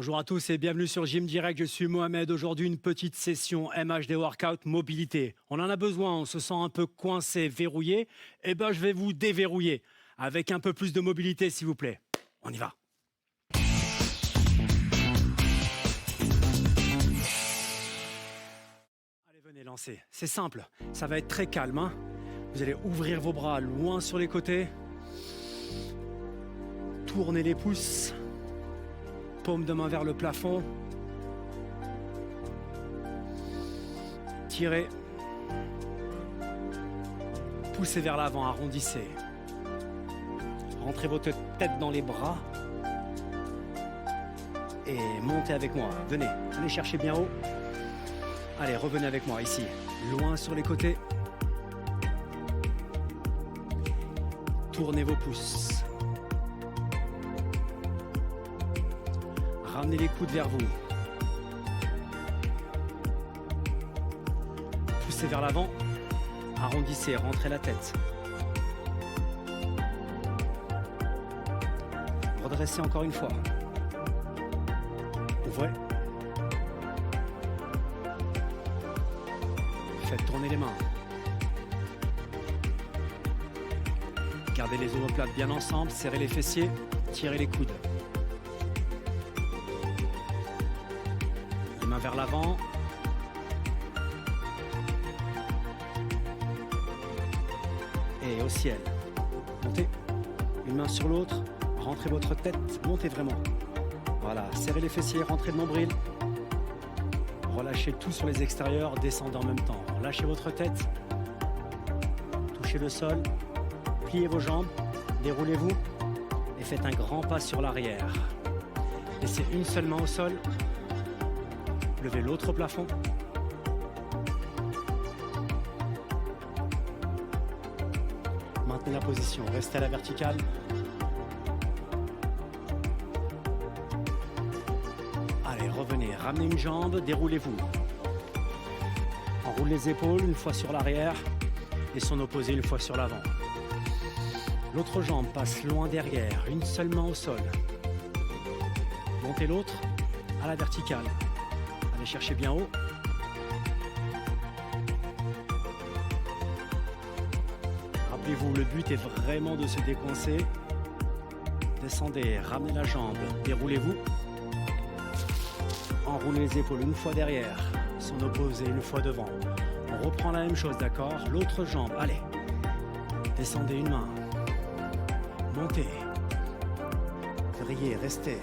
Bonjour à tous et bienvenue sur Gym Direct, je suis Mohamed. Aujourd'hui, une petite session MHD Workout Mobilité. On en a besoin, on se sent un peu coincé, verrouillé. Eh ben, je vais vous déverrouiller avec un peu plus de mobilité, s'il vous plaît. On y va. Allez, venez, lancez. C'est simple, ça va être très calme, hein. Vous allez ouvrir vos bras loin sur les côtés. Tournez les pouces. Paume de main vers le plafond. Tirez. Poussez vers l'avant, arrondissez. Rentrez votre tête dans les bras. Et montez avec moi. Venez, allez chercher bien haut. Allez, revenez avec moi ici. Loin sur les côtés. Tournez vos pouces. Ramenez les coudes vers vous. Poussez vers l'avant. Arrondissez, rentrez la tête. Redressez encore une fois. Ouvrez. Faites tourner les mains. Gardez les omoplates bien ensemble, serrez les fessiers, tirez les coudes. Les mains vers l'avant. Et au ciel. Montez. Une main sur l'autre. Rentrez votre tête. Montez vraiment. Voilà. Serrez les fessiers. Rentrez le nombril. Relâchez tout sur les extérieurs. Descendez en même temps. Lâchez votre tête. Touchez le sol. Pliez vos jambes. Déroulez-vous. Et faites un grand pas sur l'arrière. Laissez une seule main au sol. Levez l'autre au plafond. Maintenez la position, restez à la verticale. Allez, revenez, ramenez une jambe, déroulez-vous. Enroule les épaules une fois sur l'arrière et son opposé une fois sur l'avant. L'autre jambe passe loin derrière, une seule main au sol. Montez l'autre à la verticale. Allez chercher bien haut. Rappelez-vous, le but est vraiment de se décoincer. Descendez, ramenez la jambe, déroulez-vous. Enroulez les épaules une fois derrière, son opposé une fois devant. On reprend la même chose, d'accord? L'autre jambe, allez. Descendez une main. Montez. Vrillez, restez.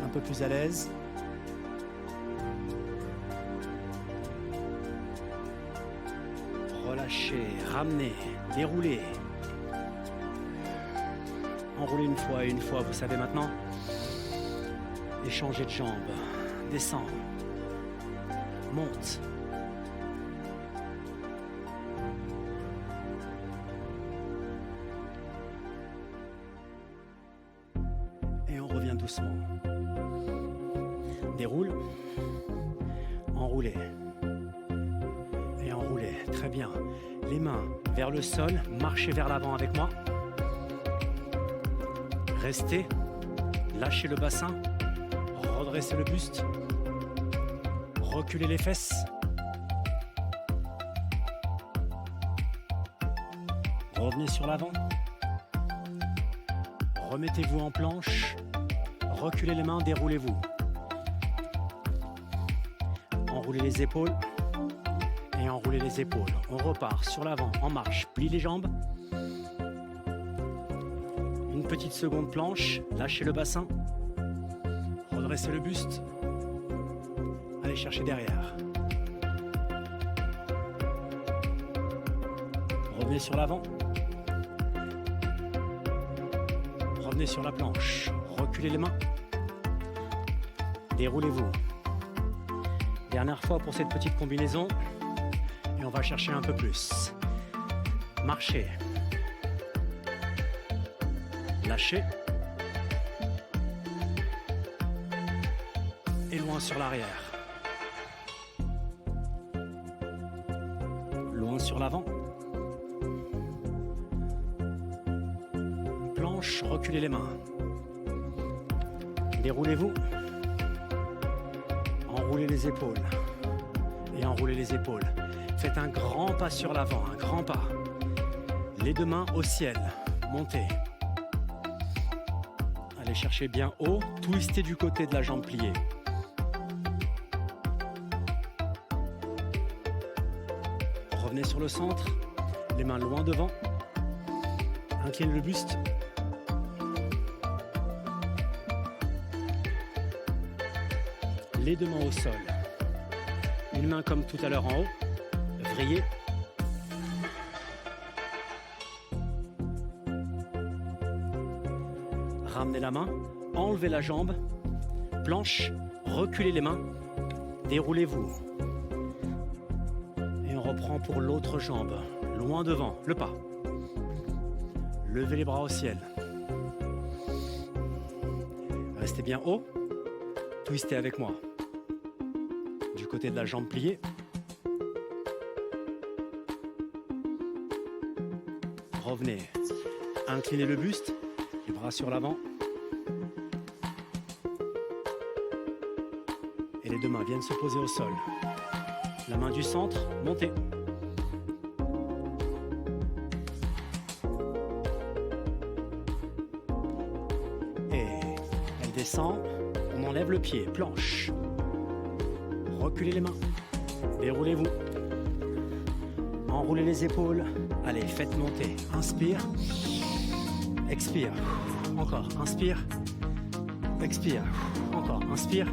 Un peu plus à l'aise. Relâchez, ramenez, déroulez. Enroulez une fois, vous savez maintenant. Et changez de jambe. Descends. Monte. Et on revient doucement. Déroule. Enroulez. Et enroulez. Très bien. Les mains vers le sol. Marchez vers l'avant avec moi. Restez. Lâchez le bassin. Redressez le buste. Reculez les fesses. Revenez sur l'avant. Remettez-vous en planche. Reculez les mains, déroulez-vous. Enroulez les épaules. Et enroulez les épaules. On repart sur l'avant, en marche. Plie les jambes. Une petite seconde planche. Lâchez le bassin. Redressez le buste. Allez chercher derrière. Revenez sur l'avant. Revenez sur la planche. Reculez les mains. Déroulez-vous. Dernière fois pour cette petite combinaison. Et on va chercher un peu plus. Marchez. Lâchez. Et loin sur l'arrière. Loin sur l'avant. Planche, reculez les mains. Déroulez-vous. Enroulez les épaules. Et enroulez les épaules. Faites un grand pas sur l'avant, un grand pas. Les deux mains au ciel. Montez. Allez chercher bien haut. Twistez du côté de la jambe pliée. Revenez sur le centre. Les mains loin devant. Inclinez le buste. Les deux mains au sol. Une main comme tout à l'heure en haut. Vrillez. Ramenez la main. Enlevez la jambe. Planche. Reculez les mains. Déroulez-vous. Et on reprend pour l'autre jambe. Loin devant. Le pas. Levez les bras au ciel. Restez bien haut. Twistez avec moi. Du côté de la jambe pliée. Revenez. Inclinez le buste. Les bras sur l'avant. Et les deux mains viennent se poser au sol. La main du centre, montez. Et elle descend. On enlève le pied, planche. Reculez les mains. Déroulez-vous. Enroulez les épaules. Allez, faites monter. Inspire. Expire. Encore. Inspire. Expire. Encore. Inspire.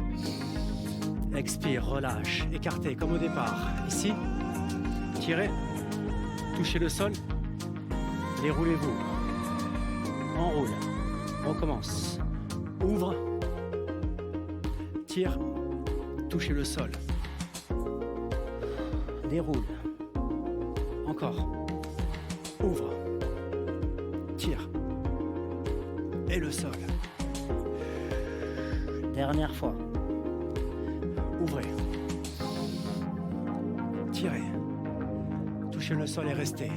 Expire. Relâche. Écartez comme au départ. Ici. Tirez. Touchez le sol. Déroulez-vous. Enroule. On recommence. Ouvre. Tire. Touchez le sol. Déroule. Encore. Ouvre. Tire. Et le sol. Dernière fois. Ouvrez. Tirez. Touchez le sol et restez.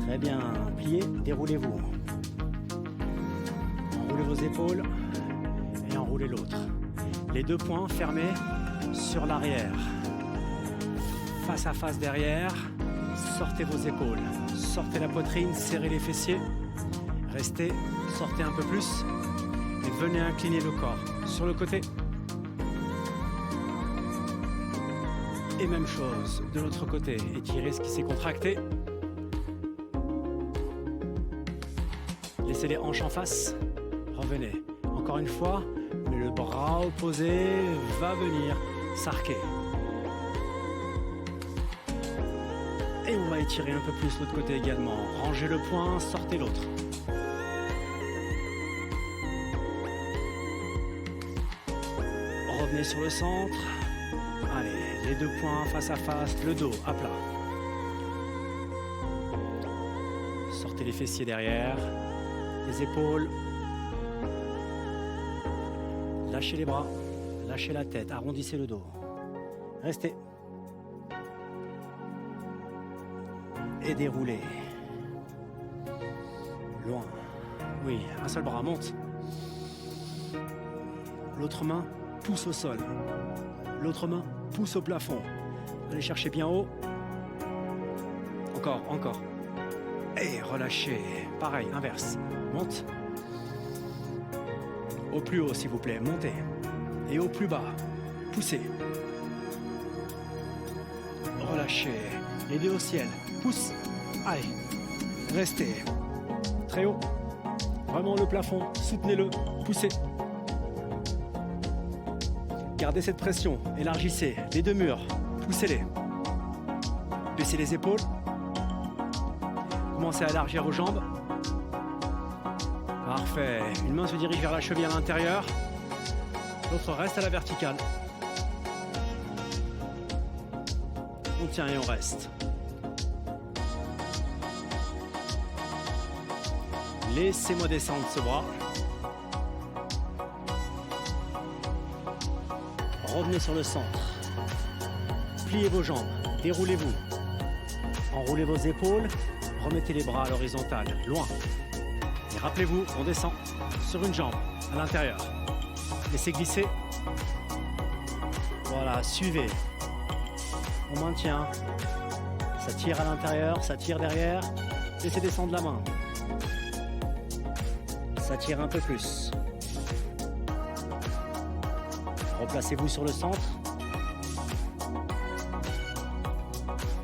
Très bien. Pliez. Déroulez-vous. Enroulez vos épaules et enroulez l'autre. Les deux poings fermés sur l'arrière. Face à face derrière, sortez vos épaules. Sortez la poitrine, serrez les fessiers. Restez, sortez un peu plus et venez incliner le corps. Sur le côté. Et même chose de l'autre côté. Étirez ce qui s'est contracté. Laissez les hanches en face. Revenez. Encore une fois, mais le bras opposé va venir s'arquer. Et on va étirer un peu plus l'autre côté également. Rangez le poing, sortez l'autre. Revenez sur le centre. Allez, les deux poings face à face, le dos à plat. Sortez les fessiers derrière, les épaules. Lâchez les bras, lâchez la tête, arrondissez le dos. Restez. Et déroulez. Loin. Oui, un seul bras, monte. L'autre main pousse au sol. L'autre main pousse au plafond. Allez chercher bien haut. Encore, encore. Et relâchez. Pareil, inverse. Monte. Au plus haut, s'il vous plaît. Montez. Et au plus bas. Poussez. Relâchez. Les deux au ciel. Pousse. Allez. Restez. Très haut. Vraiment le plafond. Soutenez-le. Poussez. Gardez cette pression. Élargissez les deux murs. Poussez-les. Baissez les épaules. Commencez à élargir vos jambes. Parfait. Une main se dirige vers la cheville à l'intérieur. L'autre reste à la verticale. On tient et on reste. Laissez-moi descendre ce bras. Revenez sur le centre. Pliez vos jambes. Déroulez-vous. Enroulez vos épaules. Remettez les bras à l'horizontale, loin. Et rappelez-vous, on descend sur une jambe, à l'intérieur. Laissez glisser. Voilà, suivez. On maintient. Ça tire à l'intérieur, ça tire derrière. Laissez descendre la main. Ça tire un peu plus. Replacez-vous sur le centre.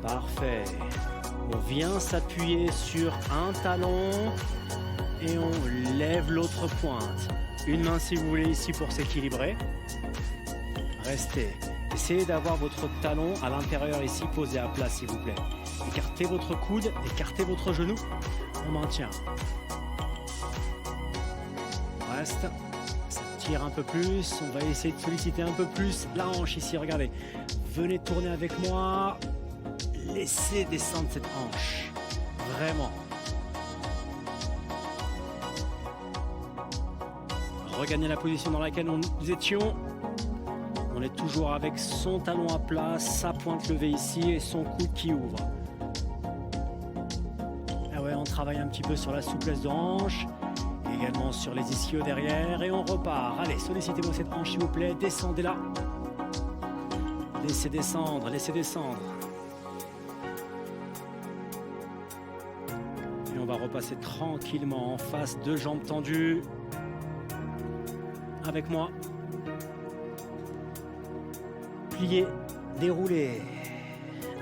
Parfait. On vient s'appuyer sur un talon et on lève l'autre pointe. Une main si vous voulez ici pour s'équilibrer. Restez. Essayez d'avoir votre talon à l'intérieur ici posé à plat s'il vous plaît. Écartez votre coude, écartez votre genou. On maintient. Reste. Ça tire un peu plus. On va essayer de solliciter un peu plus la hanche ici. Regardez. Venez tourner avec moi. Laissez descendre cette hanche. Vraiment. Regagnez la position dans laquelle nous étions. On est toujours avec son talon à plat, sa pointe levée ici et son coude qui ouvre. Ah ouais, on travaille un petit peu sur la souplesse de hanche, également sur les ischios derrière et on repart. Allez, sollicitez-moi cette hanche s'il vous plaît, descendez-la. Laissez descendre, laissez descendre. Et on va repasser tranquillement en face, deux jambes tendues. Avec moi. Pliez, déroulez,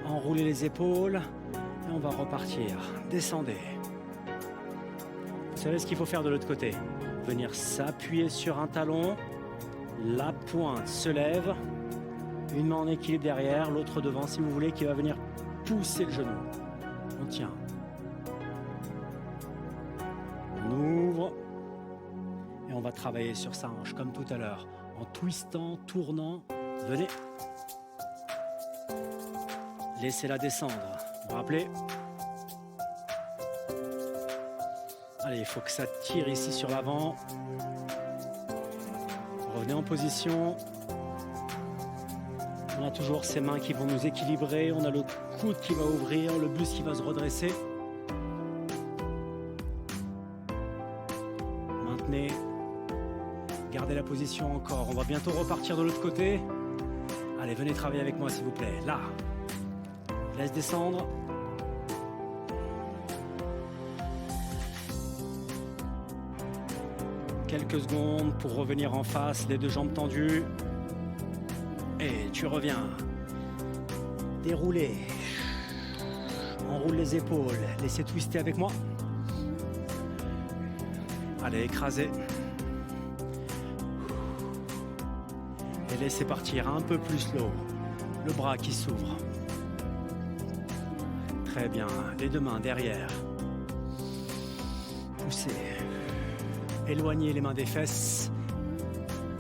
enroulez les épaules et on va repartir. Descendez. Vous savez ce qu'il faut faire de l'autre côté? Venir s'appuyer sur un talon, la pointe se lève, une main en équilibre derrière, l'autre devant si vous voulez, qui va venir pousser le genou. On tient. On ouvre et on va travailler sur sa hanche comme tout à l'heure, en twistant, tournant. Venez. Laissez-la descendre. Vous vous rappelez? Allez, il faut que ça tire ici sur l'avant. Revenez en position. On a toujours ces mains qui vont nous équilibrer. On a le coude qui va ouvrir, le buste qui va se redresser. Maintenez. Gardez la position encore. On va bientôt repartir de l'autre côté. Allez, venez travailler avec moi s'il vous plaît. Là. Laisse descendre. Quelques secondes pour revenir en face, les deux jambes tendues. Et tu reviens. Déroulez. Enroule les épaules. Laissez twister avec moi. Allez, écrasez. Et laissez partir un peu plus l'eau. Le bras qui s'ouvre. Très bien. Les deux mains derrière. Poussez. Éloignez les mains des fesses.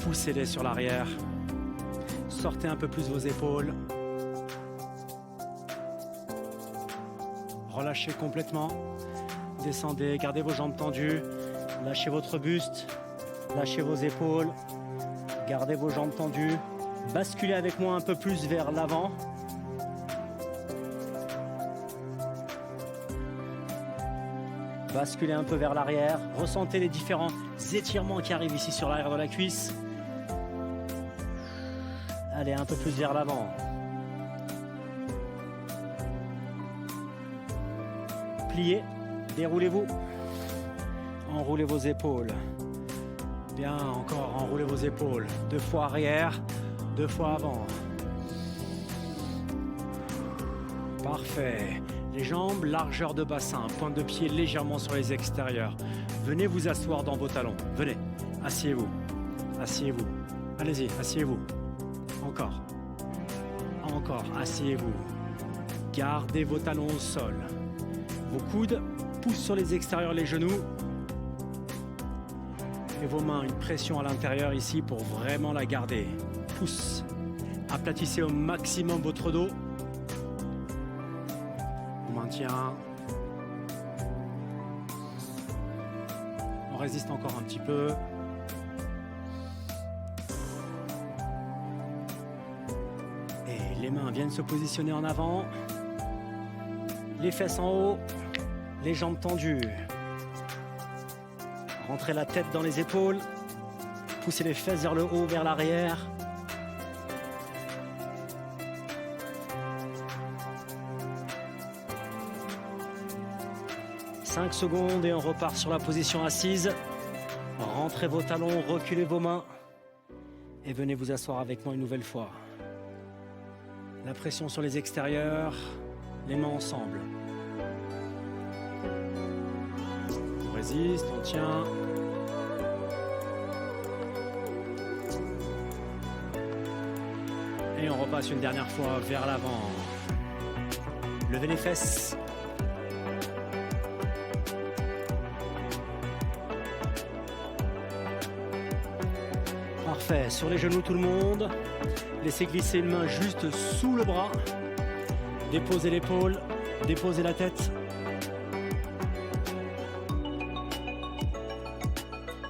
Poussez-les sur l'arrière. Sortez un peu plus vos épaules. Relâchez complètement. Descendez, gardez vos jambes tendues. Lâchez votre buste. Lâchez vos épaules. Gardez vos jambes tendues. Basculez avec moi un peu plus vers l'avant. Basculez un peu vers l'arrière. Ressentez les différents étirements qui arrivent ici sur l'arrière de la cuisse. Allez, un peu plus vers l'avant. Pliez, déroulez-vous. Enroulez vos épaules. Bien, encore, enroulez vos épaules. 2 fois arrière, 2 fois avant. Parfait. Les jambes, largeur de bassin, pointe de pied légèrement sur les extérieurs. Venez vous asseoir dans vos talons. Venez, asseyez-vous. Asseyez-vous. Allez-y, asseyez-vous. Encore. Encore, asseyez-vous. Gardez vos talons au sol. Vos coudes poussent sur les extérieurs, les genoux. Et vos mains, une pression à l'intérieur ici pour vraiment la garder. Pousse. Aplatissez au maximum votre dos. On maintient. On résiste encore un petit peu. Et les mains viennent se positionner en avant. Les fesses en haut. Les jambes tendues. Rentrez la tête dans les épaules. Poussez les fesses vers le haut, vers l'arrière. « 5 secondes et on repart sur la position assise. Rentrez vos talons, reculez vos mains. Et venez vous asseoir avec moi une nouvelle fois. La pression sur les extérieurs, les mains ensemble. On résiste, on tient. Et on repasse une dernière fois vers l'avant. Levez les fesses. Parfait. Sur les genoux tout le monde. Laissez glisser une main juste sous le bras. Déposez l'épaule. Déposez la tête.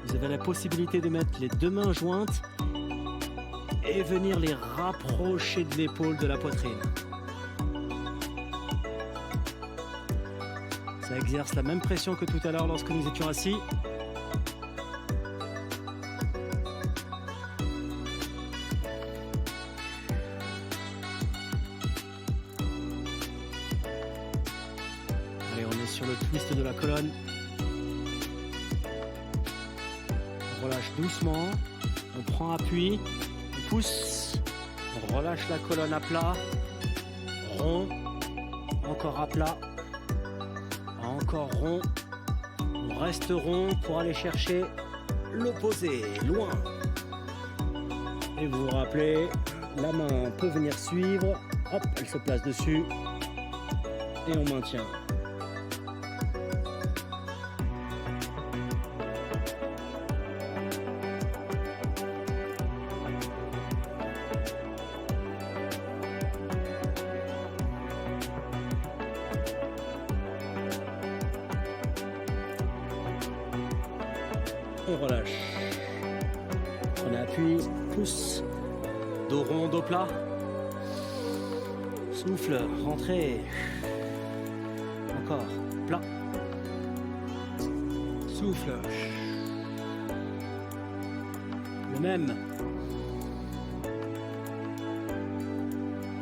Vous avez la possibilité de mettre les deux mains jointes et venir les rapprocher de l'épaule de la poitrine. Ça exerce la même pression que tout à l'heure lorsque nous étions assis. Allez, on est sur le twist de la colonne. On relâche doucement, on prend appui. Pousse, on relâche la colonne à plat, rond, encore à plat, encore rond, on reste rond pour aller chercher l'opposé, loin. Et vous vous rappelez, la main peut venir suivre, hop, elle se place dessus et on maintient. On relâche. Prenez appui, pousse. Dos rond, dos plat. Souffle, rentrez. Encore, plat. Souffle. Le même.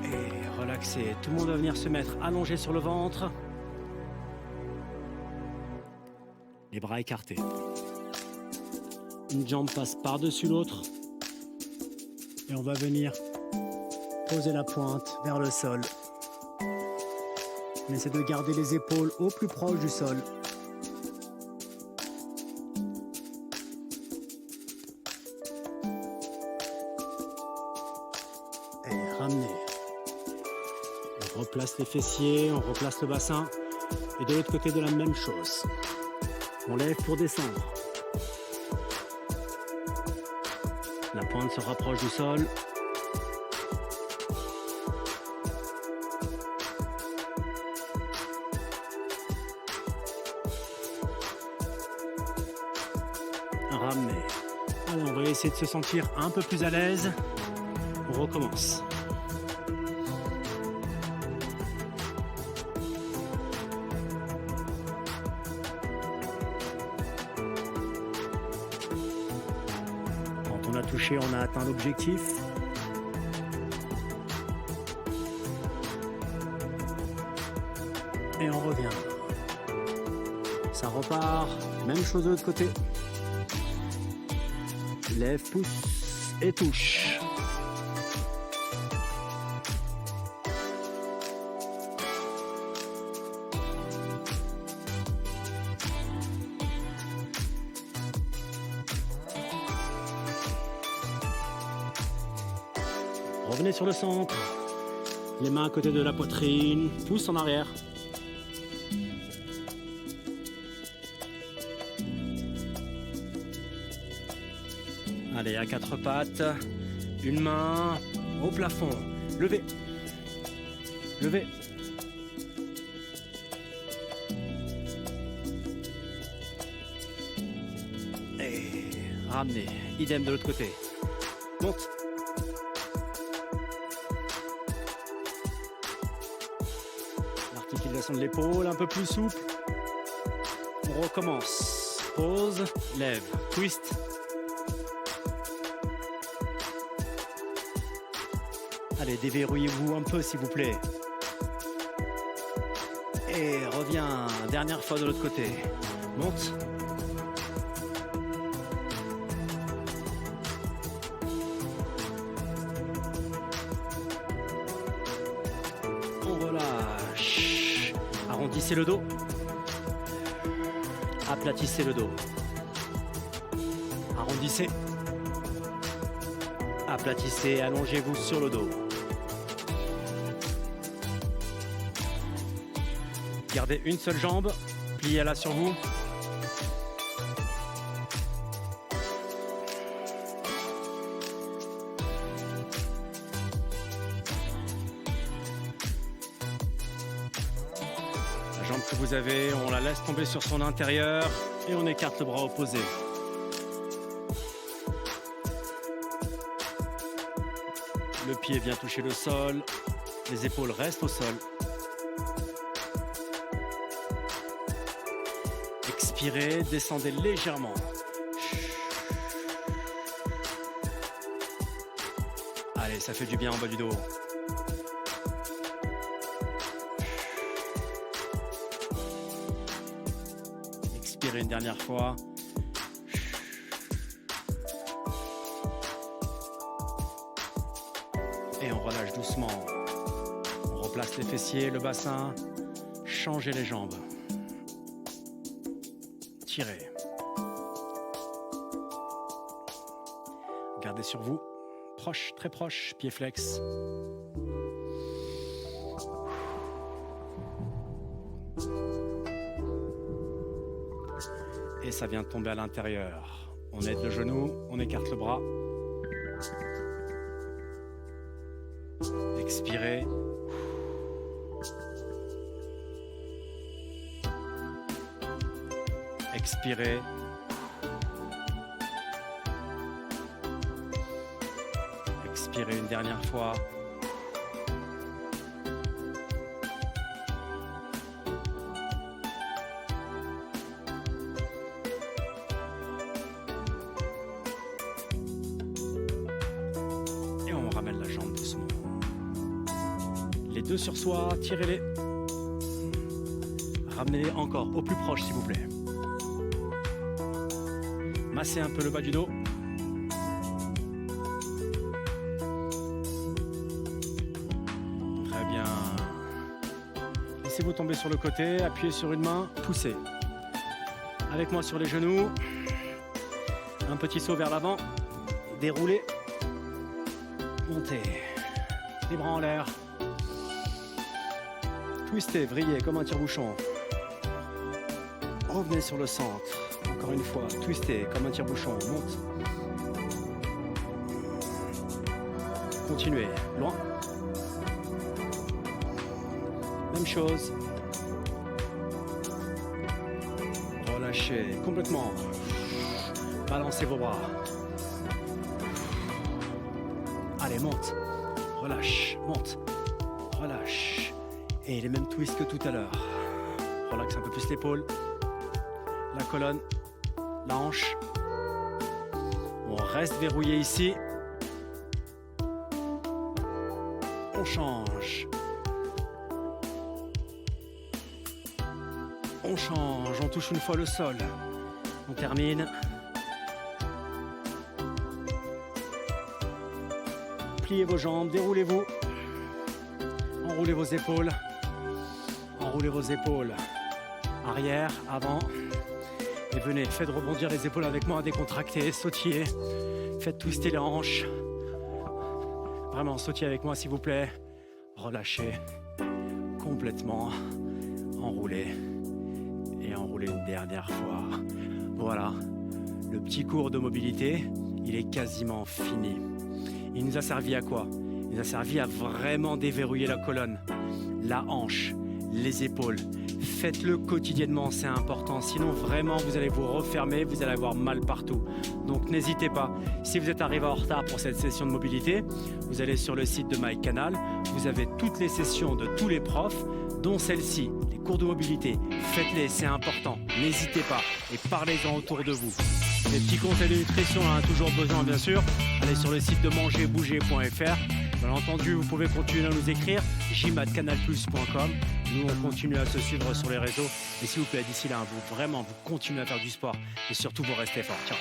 Et relaxez. Tout le monde va venir se mettre allongé sur le ventre. Les bras écartés. Une jambe passe par-dessus l'autre. Et on va venir poser la pointe vers le sol. On essaie de garder les épaules au plus proche du sol. Et ramenez. On replace les fessiers, on replace le bassin. Et de l'autre côté de la même chose. On lève pour descendre. La pointe se rapproche du sol. Ramenez. Alors, on va essayer de se sentir un peu plus à l'aise. On recommence. On a touché, on a atteint l'objectif. Et on revient. Ça repart. Même chose de l'autre côté. Lève, pousse et touche. Revenez sur le centre, les mains à côté de la poitrine, pouce en arrière. Allez, à quatre pattes, une main au plafond, levez, levez. Et ramenez, idem de l'autre côté, monte. Articulation de l'épaule, un peu plus souple. On recommence. Pause, lève, twist. Allez, déverrouillez-vous un peu s'il vous plaît. Et reviens, dernière fois de l'autre côté. Monte. On relâche. Arrondissez le dos. Aplatissez le dos. Arrondissez. Aplatissez, allongez-vous sur le dos. Gardez une seule jambe, pliez-la sur vous. La jambe que vous avez, on la laisse tomber sur son intérieur et on écarte le bras opposé. Le pied vient toucher le sol, les épaules restent au sol. Expirez, descendez légèrement. Allez, ça fait du bien en bas du dos. Expirez une dernière fois. Et on relâche doucement. On replace les fessiers, le bassin. Changez les jambes. Tirez. Gardez sur vous. Proche, très proche, pied flex. Et ça vient de tomber à l'intérieur. On aide le genou, on écarte le bras. Expirez. Expirez. Expirez une dernière fois. Et on ramène la jambe doucement. Les deux sur soi, tirez-les. Ramenez-les encore au plus proche s'il vous plaît. Massez un peu le bas du dos. Très bien. Laissez-vous tomber sur le côté, appuyez sur une main, poussez. Avec moi sur les genoux. Un petit saut vers l'avant. Déroulez. Montez. Les bras en l'air. Twistez, vrillez comme un tire-bouchon. Revenez sur le centre. Encore une fois, twistez comme un tire-bouchon. Monte. Continuez. Loin. Même chose. Relâchez complètement. Balancez vos bras. Allez, monte. Relâche. Monte. Relâche. Et les mêmes twists que tout à l'heure. Relaxe un peu plus l'épaule. La colonne. La hanche. On reste verrouillé ici. On change. On change. On touche une fois le sol. On termine. Pliez vos jambes, déroulez-vous. Enroulez vos épaules. Enroulez vos épaules. Arrière, avant. Et venez, faites rebondir les épaules avec moi, décontractez, sautillez. Faites twister les hanches. Vraiment, sautillez avec moi s'il vous plaît. Relâchez complètement. Enroulez. Et enroulez une dernière fois. Voilà, le petit cours de mobilité, il est quasiment fini. Il nous a servi à quoi? Il nous a servi à vraiment déverrouiller la colonne, la hanche, les épaules, faites-le quotidiennement, c'est important. Sinon, vraiment, vous allez vous refermer, vous allez avoir mal partout. Donc, n'hésitez pas. Si vous êtes arrivé en retard pour cette session de mobilité, vous allez sur le site de MyCanal. Vous avez toutes les sessions de tous les profs, dont celle-ci, les cours de mobilité. Faites-les, c'est important. N'hésitez pas et parlez-en autour de vous. Les petits conseils de nutrition, on en a toujours besoin, bien sûr. Allez sur le site de mangerbouger.fr. Bien entendu, vous pouvez continuer à nous écrire, jim@canalplus.com. Nous, on continue à se suivre sur les réseaux. Et s'il vous plaît, d'ici là, vous continuez à faire du sport et surtout, vous restez forts. Ciao.